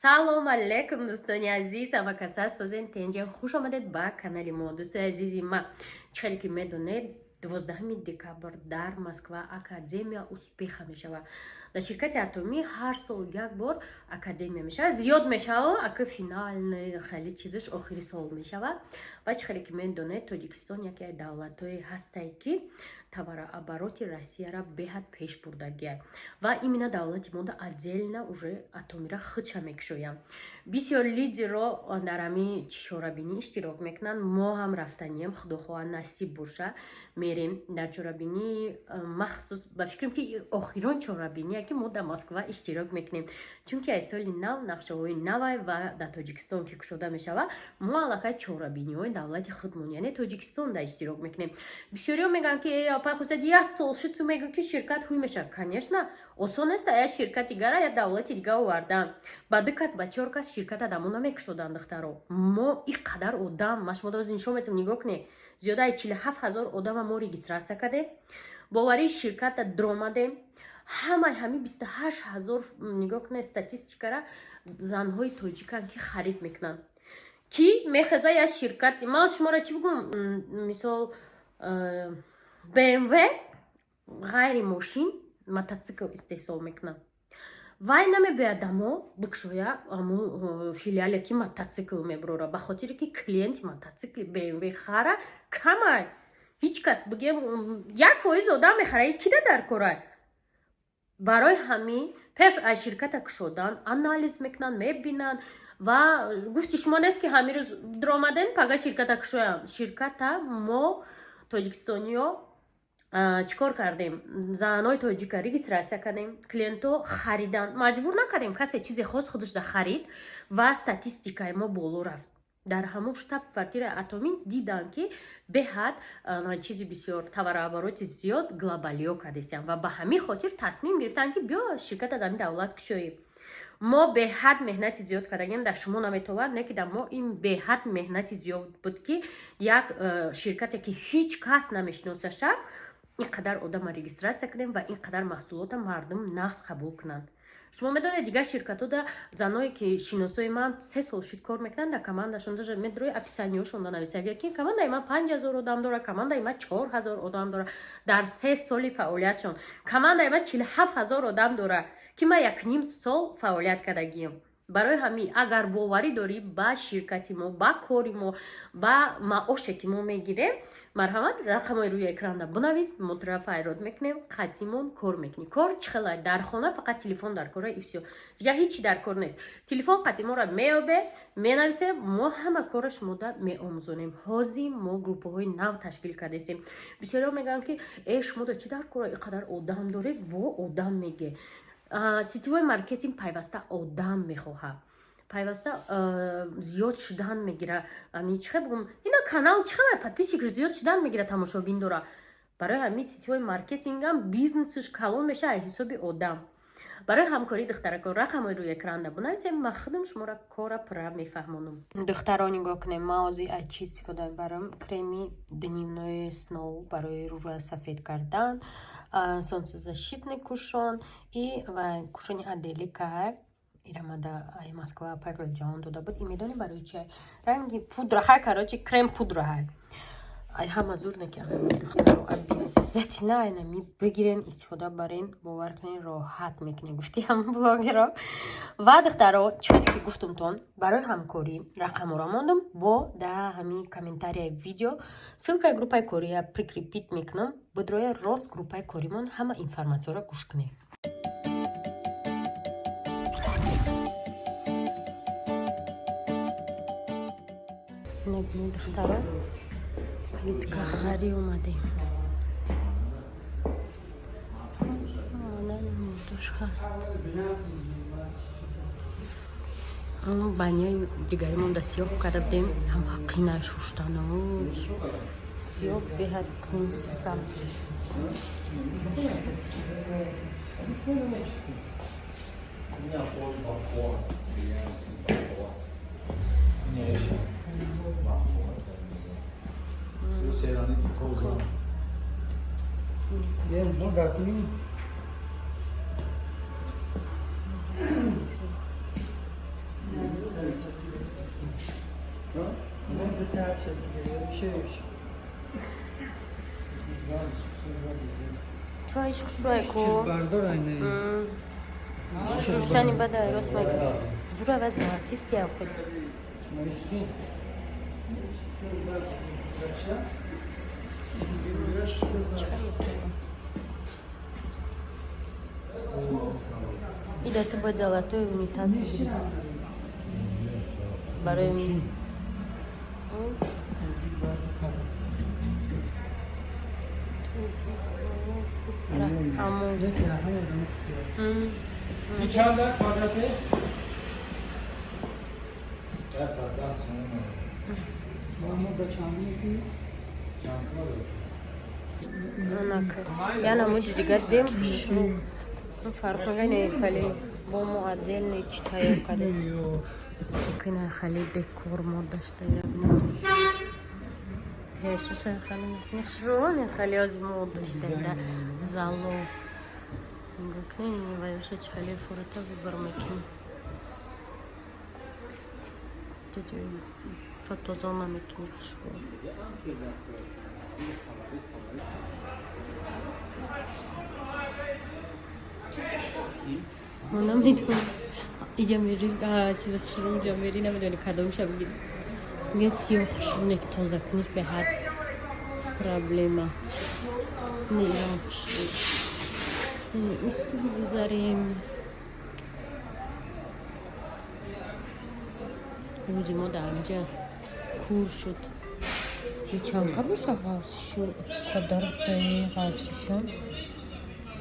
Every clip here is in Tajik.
سلام علیکم دوستان عزیز و کسات سوزن تنجان خوش آمدید با کانال ما. دوستان عزیزی ما چخیلی که میدونید 12 دکبر در مسکو اکادمیا успеха میشود. در شرکت اتمی هر سال یک بار اکادمیا میشه، زیاد میشه و اک فینال خیلی چیزش آخری سال میشه. و چخیلی که میدونید تاجیکستان یکی از دولت‌های هستی که товарообороте Россия бехат пеш бурдагия ва именно давлати мода отдельно уже атомира хыча мекшоям. Бисёр лидеро дар ами чорабини иштирок мекунанд. Мо ҳам рафтанием худохоҳа насиб боша мерем дар чорабини махсус ба фикрам ки охирон чорабиния ки мо дар Москва иштирок мекунем. Чунки аз соли нав нақшаҳои навай ва дар Тоҷикистон ки кушода мешава, мо аллакай чорабиниҳои давлати худмон яъне Тоҷикистон дар иштирок мекунем. Бисёриҳо мегӯянд ки апа хусад я солши ту мегӯ ки ширкат ҳуй меша. Конечно, осон нест я ширкати дигара я давлати дига овардан. Ба ду кас ба чор кас ширката дамо намекушодан духтаро. Мо иқадар одам машмо доз нишон метавонем нигоҳ кунем. Зиёда аз 47,000 одама мо регистратсия кардем. Боварии ширката дромадем. ҳамаи 28,000 нигоҳ кунед статистикара занҳои тоҷикан ки харид мекунанд. Ки мехеза я ширкати ма шуморо чӣ бигӯм, мисол BMW ғайри мошин мотоцикл истеҳсол мекунад. Вай намебояд дамо бикшоя аму филиале ки мотоцикл меброра, ба хотире ки клиенти мотоцикли BMW хара камай. Ҳеҷ кас бигем 1% одам мехара, ки дар кора. Барои ҳамин пеш аз ширката кушодан анализ мекунанд, мебинанд ва гуфти шумо нест ки ҳамин рӯз дромаден пага ширката кушоям. Ширката мо тоҷикистониё чикор кардем? Зананои тоҷика регистратсия кардем, клиентҳо харидан, маҷбур накардем касе чизе хос худаш да харид ва статистикаи мо боло рафт. Дар ҳамон штаб квартираи атомӣ дидан ки беҳад чизи бисёр товарообороти зиёд глобалиё кардесям ва ба ҳамин хотир тасмим гирифтанд ки биё ширката дами давлат кушоем. Мо беҳад меҳнати зиёд кардагем, дар шумо наметавонад, не ки дар мо ин беҳад меҳнати зиёд буд ки як ширкате ки ҳеҷ кас намешиносаша инқадар одама регистратсия кардем ва инқадар маҳсулота мардум нағз қабул кунанд. Шумо медонед дигар ширкатода заное ки шиносои ман 3 сол шид кор мекунанд, дар командашон даже медрои описаниёшон нависад ки командаи ман 5,000 одам дора, командаи ман 4,000 одам дора. Дар 3 соли фаъолиятшон командаи ман 47,000 одам дора ки ман 1.5 сол фаъолият кардагием. барои ҳамин агар боварӣ дорӣ ба ширкати мо, ба кори мо, ба маоше ки мо мегирем, марҳамат рақамои рӯи экрана бинавис, мо тараф айрод мекунем, қатимон кор мекунем. Кор чӣ хела дар хона фақат телефон дар кора и всё. Дигар ҳечи дар кор нест. Телефон қатимонро меёбе, менависе, мо ҳама кора шумода меомӯзонем. ҳозир мо группаҳои нав ташкил кардастем. бисёриҳо мегӯянд ки шумода чӣ дар кора иқадар одам доред, бо одам меге. сетевой маркетинг пайваста одам мехоҳад, пайваста зиёд шудан мегира. Чихе бигӯм ина канал чихе подписчик зиёд шудан мегира, тамошобин дора. Барои ҳамин сетевой маркетингам бизнесш калон меша аз ҳисоби одам. барои ҳамкорӣ духтаракон рақамои рӯи экранда бинависем, ман худам шуморо кора пурра мефаҳмонам. Духтаро нигоҳ кунем, ман ҳозир аз чӣ истифода мебарам? креми дневной снов барои рӯро сафед кардан, солнцезащитный кушон и кушони аделика ирамада ай Москва пароҷон дода буд. Имедони барои чай ранги пудра хай, короче крем пудра хай. ай ҳама зур накардам духтаро, обязательно айнами бигирен, истифода барен, бовар кунен, роҳат мекунен, гуфти ҳама блогеро. ва духтаро чиҳоре ки гуфтумтон барои ҳамкорӣ рақаморо мондам, бо да ҳамин комментарияи видео ссилкаи группаи кория прикрепит мекунам. будроя рост группаи коримон ҳама информатсияро гӯш кунед. набинед духтаро, плитка хари омадем. модаш ҳаст. баняи дигаримон да сиёҳ карда будем, ҳама қинай шуштанош сиёҳ беҳад қин шуштанаш. قطع شد دیگه میشه چایش خوشبای کو بردار aynı. شانی بده راست مگه زور عوض آرتیستی هم خود ایده تو با جلاتوی اونیتاز بگیری برای اوش همون Bir çanda kvadratı. Mamma da çandı یعنی همون دیگه دیم شروع فرق نگه خیلی با معدل نیچی تایه کدست کنه خیلی دکور مود داشته پیشش خیلی نخشرون خیلی از مود داشته در زالو گکنه نیویوشه چه خیلی فورتا برمیکنی دیگه فوتوزانا میکنی خشرون من نمیدونم اینجا میری چیز خشرون اینجا میری نمیدونی کدومش بگیری میگه سیاه خشرونه که تازه کنیش به هر پرابلیما نیرم خشرون ایسی بذاریم روزی ما در اینجا کور شد چند قبلش آغاز شد قدر دقیق شد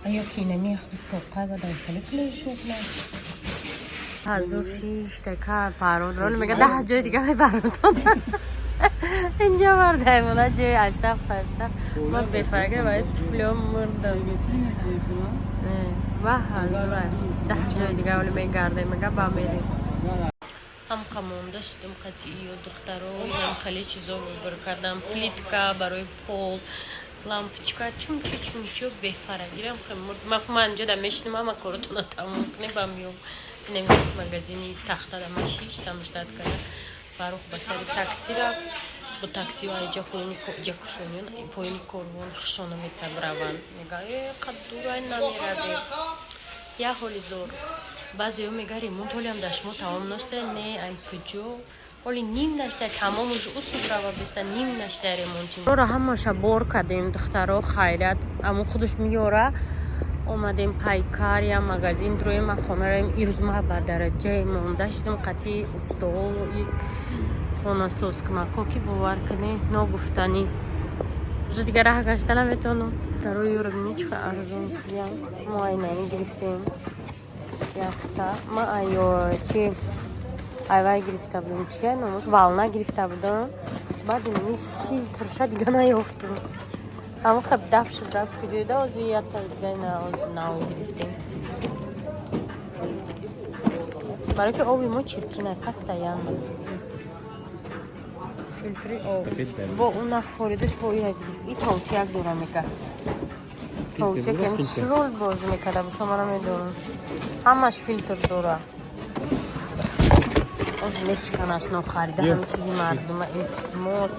ایا که نمیخوش توقع بدن خیلی کلیش بکنم حضور شیش تکر پرود رونی میگه 10 جای دیگه های پرود اینجا برده ایمونه جای اشتاق پشتاق ما بفرگه باید فلوم مردم و حضور 10 جای دیگه ولی میگرده میگه با میریم هم قموم داشتم قطعی و دخترو هم خیلی چیزا رو کردم پلیتکا برای پول لامپچکا چونچی و بهفره گیرم خیلی مفهوم انجا دا میشنیم اما کارتون تموم کنی با میوم نمیدونم مگزینی تخته دا مشیش تمشداد کنه فاروق بسری تاکسی را با تاکسی های جا کشونیون پایینی کروان خشانه میتن روان نگاه قد دورای نمیرده یا حالی زور بعضی ها میگه ریمونت حالی هم داشت ما تمام نشته نه ای کجا حالی نیم نشته تمامش اصول رو بسته نیم نشته ریمونتی رو هم ماشه بار کردیم دخترها خیرت اما خودش میاره اومدیم پایکار یا مغازین دروی ما خونه ریم ایروز ما با درجه ما داشتیم قطعی استوال خونه سوز که ما کوکی باور کنی نگفتنی روز دیگه راه گشته نمیتونم دروی رو بینی چه ارزون شدیم ما اینانی گرفتیم یافتا ما ایو چی ایوای گرفته بودم چیه نموش والنا گرفته بودم بعد اینمی فیلترشه دیگه نیافتم اما خب دف شد رفت کجایده از یه تا دیگه ناوی گرفتیم برای که آبی ما چرکینه پسته یعنی فیلتری آب با اون نخوریدش با ایره گرفت این تاوچی یک دوره میکرد تاوچی که این شرول باز میکرده با شما نمیدونم همش فیلتر دوره از مشکنش نخریده همه چیزی مردمه اعتماد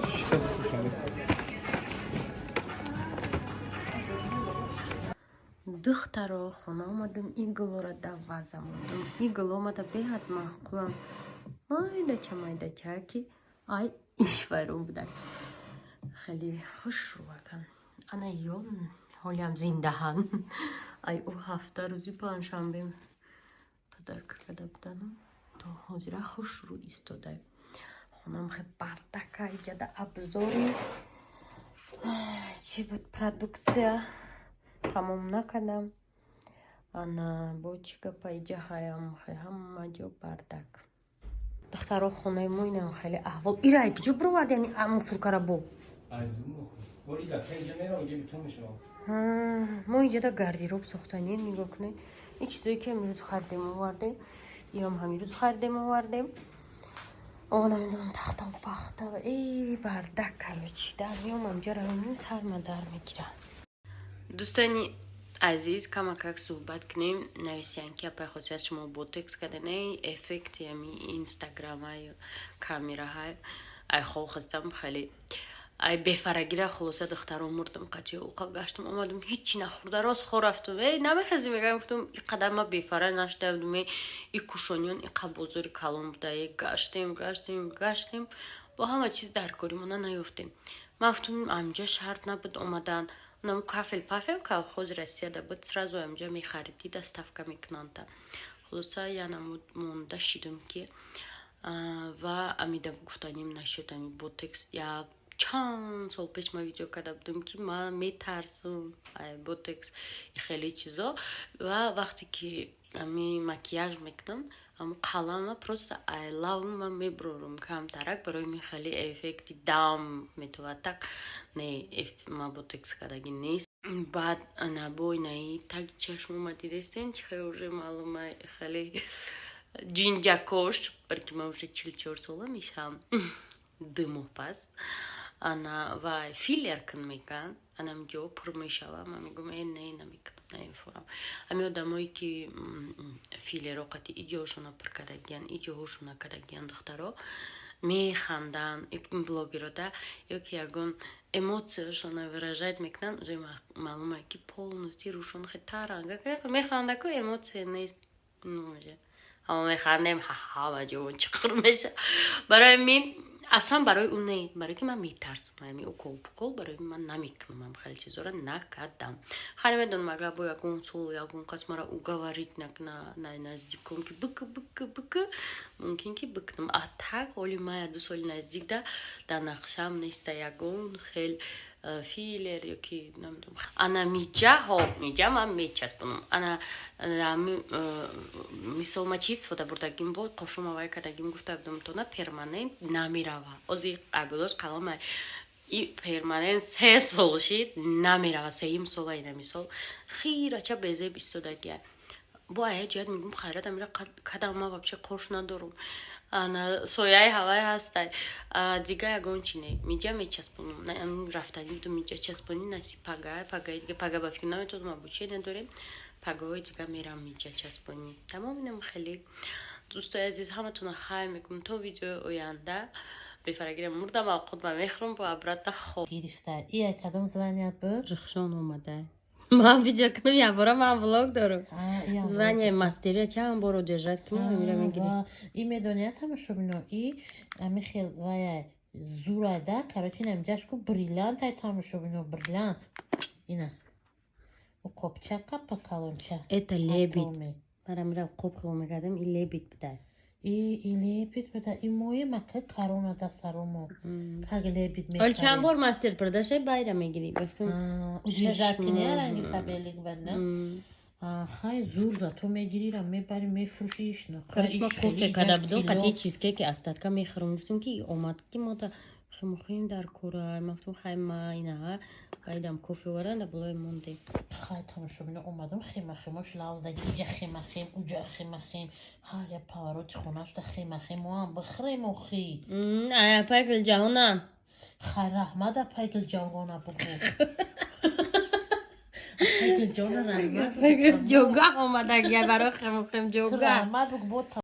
دخترها خونه آمدم این گلو را دوازم بودم این گلو آمده بهت محقولم مایده چه که آی ایش بایرون بودن خیلی خوش رو بکن انا یوم حالی هم زنده هم ای او هفته روزی پنجشنبه پدر کرده بودنم تا حاضره خوش رو ایستاده خونم خیلی بردکه اینجا ده ابزاری چی بود پرودکسیا تمام نکردم انا بوچیکا پایجا هایم خیلی همه جا بردک دخترها خونه ما اینم خیلی احوال ایرای کجا برو ورد یعنی موسور کاره بو ما اینجا دا گردیروب ساختنی نگاه کنه این چیزایی که امروز خریدیم آوردیم یا هم همی روز خریدیم آوردیم آقا نمیدونم تخته و پخته و ای بردک کرو چی در میام اینجا رو نیم سر من در میگیرم دوستانی عزیز کمک صحبت کنیم نویسیان که پای خودش شما بوتکس کردن ای افکت یمی اینستاگرام های کامیرا های ай хо хастам хали ай бефарагира хулоса духтаро мурдам қачи уқа гаштам омадам ҳичи нахӯрда рост хӯ рафтум намехази мегам гуфтам и қадама бефара наштавдум и кушониён и қабозори калон буда гаштем бо ҳама чиз дар кори мона наёфтем ман гуфтам амҷа шарт набуд омадан нам кафел пафел колхози россияда буд сразу амҷа мехариди доставка мекунанда хулоса яна монда шидум ки ва амида гуфтаним нашуд ами ботекс як чанд сол пеш ма видео карда будам ки ман метарсум ботекс и хеле чизо ва вақте ки ами макияж мекунам ам қалама просто айлавма меброрум камтарак барои ми хеле эффекти дам метавад так не ма ботекс кардаги нест баъд набой наи таги чашм омади дестен чихе уже маълума хеле ҷинҷакош барки ман уже 44 сола мешам дымопас ана ва филер кун мекан анам ҷо пур мешава ман мегӯм не намекунам наинфурам ами одамое ки филеро қати иҷошона пур кардагиян иҷоҳошона кардагиян духтаро механдан блогерода ёки ягон эмоцияшона выражать мекунанд уже маълума ки полностью рӯшон хетаранга механдаку эмоция нест ама механдем ҳаҳава ҷо чиқур меша барои мин аслан барои он не барои ки ман метарсам ами укол пукол барои ман намекунам хеле чизора накардам хали медонам агар бо ягон сол ягон кас мара уговорит накуна наздиком ки бик мумкин ки бикунам а так оли ман 2 соли наздикда дар нақшам неста ягон хел филер ёки намедонам ана миҷа ман мечаспонам ана мисол ма чиз фота бурдагим бо қошум авай кардагим гуфта будам то на перманент намерава ози абилош қалама и перманент 3 сол шид намерава 3 сола ина мисол хирача безеб истодагия бо ая ҷиҳат мегӯм хайрат амира кадам ман вообще қош надорум ана сояи ҳавай ҳастай дига ягон чи не миҷа мечаспонам рафтани ду миҷа часпони наси пагаи дига пага ба фикр наметодам обучение недорем пагаҳои дига мерам миҷа часпонӣ тамом инам хеле дӯстои азиз ҳаматонро хайр мекунам то видеои оянда бефарагира мурдам а худ ма мехӯрам бо абрата хоб гирифта ия кадом званият буд рухшон омада ман видео кунам якбора ман влог дорам звания мастерия чанд боро держат кунам мира мегирем и медоният тамошобино и ами хел вая зурайда короче намҷашку бриллиант ай тамошобино бриллиант ина қопча қапа калонча это лебит бара мира қоп хел мекардам и лебит буда и лебит буда и мое мака корона да саромо как лебит ол чанд бор мастер продажай байра мегири удержать кини ранги табелик бадна хай зур за то мегирира мебари мефрӯшиш на короче кофе када будум қати чизкеки астатка мехӯрам гуфтам ки омад ки мода хемохем дар кора мафтум хайма инаha байдам кофе варанда булои монде хай тамошобино омадам хемахемош лавздаги уҷа хемахем уҷа хемахем ҳар я повороти хонашда хемахем моам бихрем охи ая пайгил ҷаҳонам хай раҳмада пайгил ҷавона бугу пайгил ҷона рангат пайгил ҷога омадагия барои хемохем ҷога раҳмат бугу